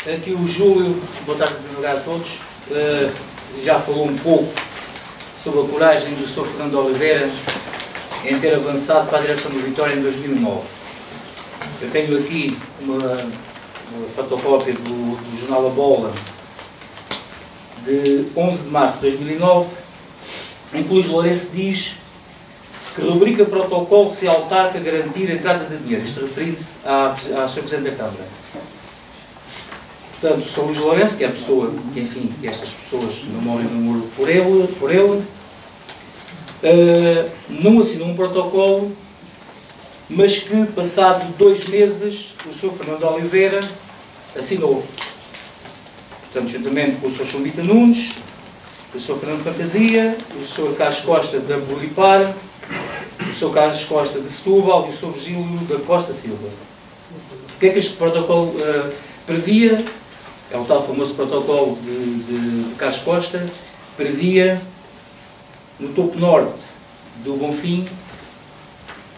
Aqui o Júlio, boa tarde em primeiro lugar a todos, já falou um pouco sobre a coragem do Sr. Fernando Oliveira em ter avançado para a direção do Vitória em 2009. Eu tenho aqui uma fotocópia do jornal A Bola de 11 de março de 2009, em que Luís Lourenço diz que rubrica protocolo se a autarca garantir a entrada de dinheiro, isto referindo-se ao Sr. Presidente da Câmara. Portanto, o Sr. Luís Lourenço, que é a pessoa, que enfim, que estas pessoas namoram e namoram por ele, não assinou um protocolo, mas que, passado 2 meses, o Sr. Fernando Oliveira assinou. Portanto, juntamente com o Sr. Chumbita Nunes, o Sr. Fernando Fantasia, o Sr. Carlos Costa da Bolipar, o Sr. Carlos Costa de Setúbal e o Sr. Virgílio da Costa Silva. O que é que este protocolo previa? É o tal famoso protocolo de Carlos Costa, previa no topo norte do Bonfim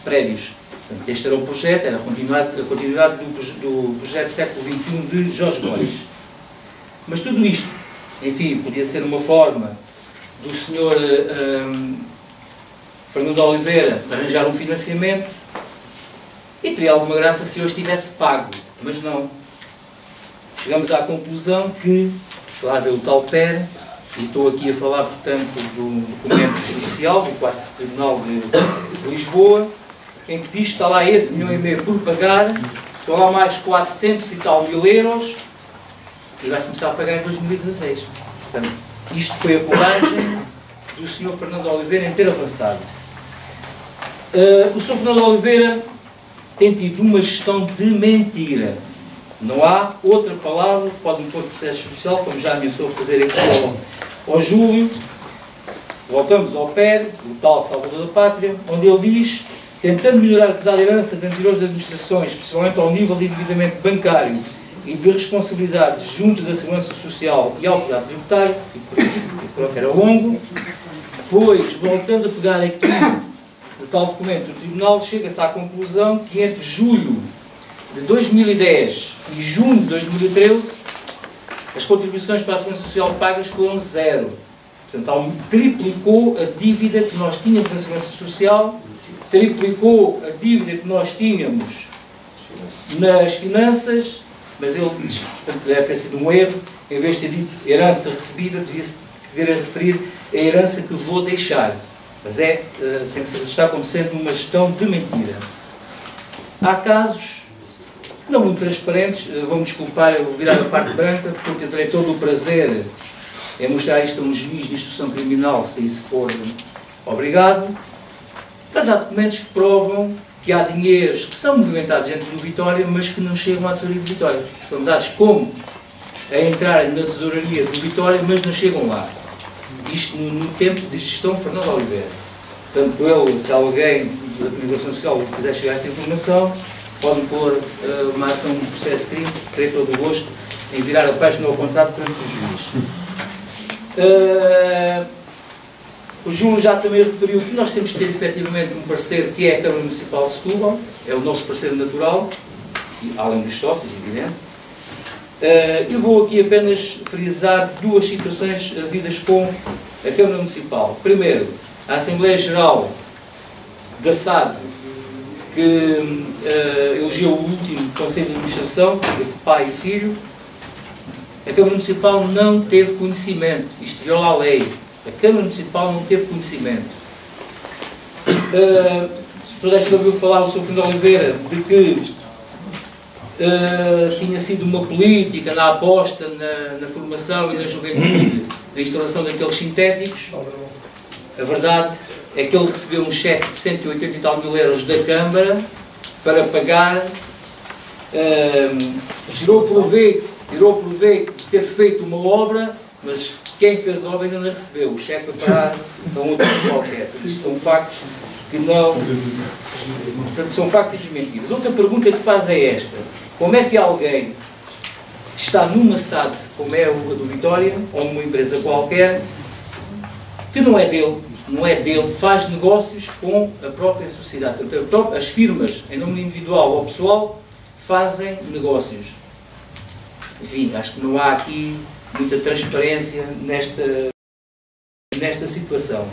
prédios. Portanto, este era o projeto, era a continuidade do projeto século XXI de Jorge Góis. Mas tudo isto, enfim, podia ser uma forma do Sr. Fernando Oliveira arranjar um financiamento e teria alguma graça se hoje tivesse pago, mas não. Chegamos à conclusão que, lá vê o tal PER, e estou aqui a falar, portanto, do documento judicial do 4º Tribunal de Lisboa, em que diz que está lá esse 1,5 milhão por pagar, estão lá mais 400 e tal mil euros, e vai-se começar a pagar em 2016. Portanto, isto foi a coragem do Sr. Fernando Oliveira em ter avançado. O Sr. Fernando Oliveira tem tido uma gestão de mentira. Não há outra palavra, pode-me pôr processo judicial, como já ameaçou fazer aqui ao Júlio. Voltamos ao PER, o tal Salvador da Pátria, onde ele diz, tentando melhorar a pesada herança de anteriores administrações, principalmente ao nível de endividamento bancário e de responsabilidades junto da Segurança Social e Autoridade Tributária, e por que era longo, pois, voltando a pegar aqui o tal documento do Tribunal, chega-se à conclusão que entre julho de 2010 e junho de 2013, as contribuições para a Segurança Social pagas foram 0. Portanto, triplicou a dívida que nós tínhamos na Segurança Social, triplicou a dívida que nós tínhamos nas finanças, mas ele diz, portanto, deve ter sido um erro, em vez de ter dito herança recebida, devia-se querer referir a herança que vou deixar. Mas tem que se registrar como sendo uma gestão de mentira. Há casos não muito transparentes, vão-me desculpar, eu vou virar a parte branca, porque eu terei todo o prazer em mostrar isto a um juiz de instrução criminal, se isso for obrigado, mas há documentos que provam que há dinheiros que são movimentados dentro do Vitória, mas que não chegam à tesouraria do Vitória, que são dados como a entrarem na tesouraria do Vitória, mas não chegam lá. Isto no tempo de gestão de Fernando Oliveira. Portanto, ele, se alguém da Comunicação Social quiser chegar a esta informação, pode pôr uma ação de processo de crime, terei todo o gosto em virar a página ao contrato perante o juiz. O Júlio já também referiu que nós temos que ter efetivamente um parceiro que é a Câmara Municipal de Setúbal, é o nosso parceiro natural, além dos sócios, evidente. Eu vou aqui apenas frisar 2 situações havidas com a Câmara Municipal. Primeiro, a Assembleia Geral da SAD, que elegeu o último Conselho de Administração, esse pai e filho. A Câmara Municipal não teve conhecimento, isto viola a lei. A Câmara Municipal não teve conhecimento. Toda a gente ouviu falar o Sr. Fernando Oliveira de que tinha sido uma política na aposta na formação e na juventude da instalação daqueles sintéticos. A verdade é que ele recebeu um cheque de 180 e tal mil euros da Câmara para pagar, tirou proveito de ter feito uma obra, mas quem fez a obra ainda não recebeu. O cheque foi parar a um outro qualquer. Isto são factos que não... Portanto, são factos e mentiras. Outra pergunta que se faz é esta. Como é que alguém que está numa SAD, como é a do Vitória, ou numa empresa qualquer, que não é dele, faz negócios com a própria sociedade? Portanto, as firmas, em nome individual ou pessoal, fazem negócios. enfim, acho que não há aqui muita transparência nesta situação.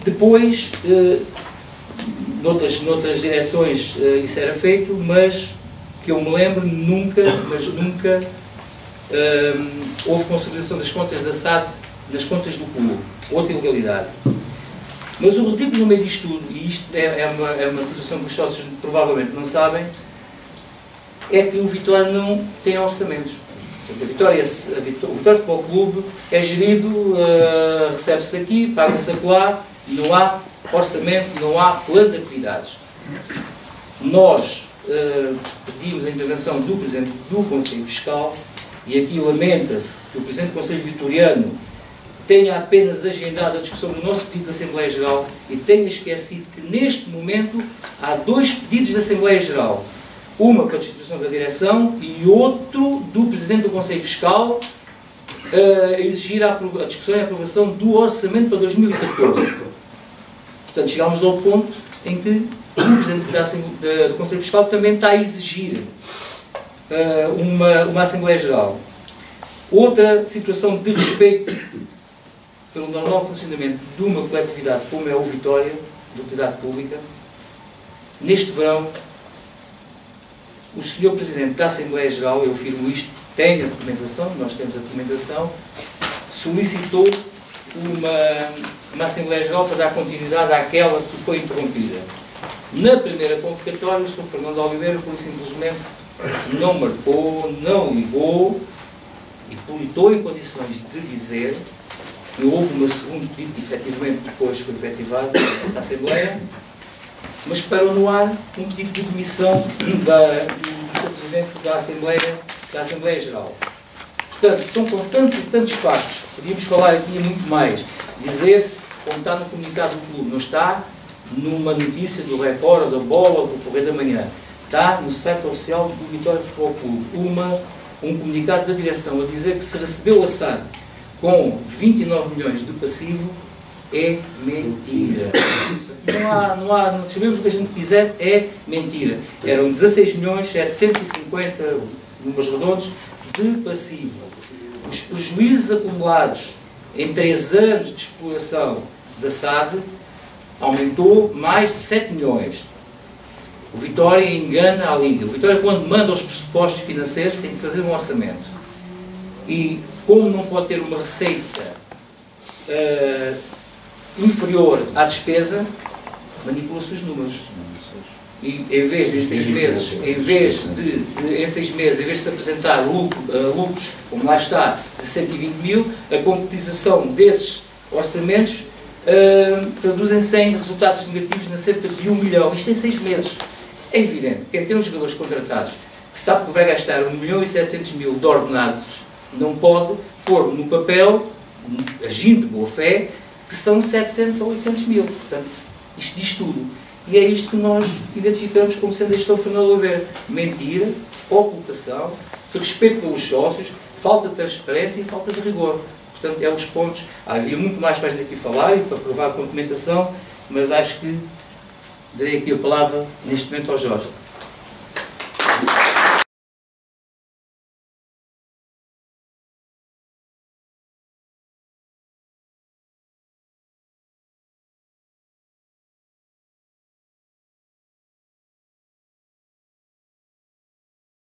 Depois, noutras direções isso era feito, mas que eu me lembro, nunca houve consolidação das contas da SAD nas contas do clube. Outra ilegalidade. Mas o ridículo no meio disto tudo, e isto é uma situação que os sócios provavelmente não sabem, é que o Vitória não tem orçamentos. Portanto, o Vitória Futebol Clube é gerido, recebe-se daqui, paga-se acolá, não há orçamento, não há plano de atividades. Nós pedimos a intervenção do Presidente do Conselho Fiscal e aqui lamenta-se que o Presidente do Conselho Vitoriano tenha apenas agendado a discussão do nosso pedido da Assembleia Geral e tenha esquecido que neste momento há 2 pedidos da Assembleia Geral. Uma para a destituição da direção e outro do Presidente do Conselho Fiscal a exigir a discussão e a aprovação do orçamento para 2014. Portanto, chegámos ao ponto em que o Presidente do Conselho Fiscal também está a exigir uma Assembleia Geral. Outra situação de respeito pelo normal funcionamento de uma coletividade como é o Vitória, de utilidade pública, neste verão, o Sr. Presidente da Assembleia Geral, eu afirmo isto, tem a documentação, nós temos a documentação, solicitou uma Assembleia Geral para dar continuidade àquela que foi interrompida. Na primeira convocatória, o Sr. Fernando Oliveira, por simplesmente, não marcou, não ligou e publicou em condições de dizer que houve um segundo pedido que efetivamente depois foi efetivado nessa Assembleia, mas que parou no ar um pedido de demissão do Sr. Presidente da Assembleia Geral. Portanto, são com tantos e tantos factos, podíamos falar aqui muito mais, dizer-se, como está no comunicado do clube, não está numa notícia do Record, da Bola, do Correio da Manhã, está no site oficial do Vitória Futebol Clube, um comunicado da direção a dizer que se recebeu a SAD com 29 milhões de passivo, é mentira. Não sabemos o que a gente quiser, é mentira. Eram 16 milhões 750, números redondos, de passivo. Os prejuízos acumulados em 3 anos de exploração da SAD aumentou mais de 7 milhões. O Vitória engana a Liga. O Vitória, quando manda os pressupostos financeiros, tem que fazer um orçamento. E como não pode ter uma receita inferior à despesa, manipula-se os números. E em vez de em 6 meses, em vez de se apresentar lucros, como lá está, de 120 mil, a concretização desses orçamentos traduzem-se em resultados negativos na cerca de 1 milhão. Isto em 6 meses. É evidente que quem tem os jogadores contratados, que sabe que vai gastar 1 milhão e 700 mil de ordenados, não pode pôr no papel, agindo de boa fé, que são 700 ou 800 mil. Portanto, isto diz tudo. E é isto que nós identificamos como sendo a gestão de Fernando Oliveira. Mentira, ocultação, desrespeito pelos sócios, falta de transparência e falta de rigor. Portanto, é os pontos. Havia muito mais para a gente aqui falar e para provar com documentação, mas acho que darei aqui a palavra neste momento ao Jorge.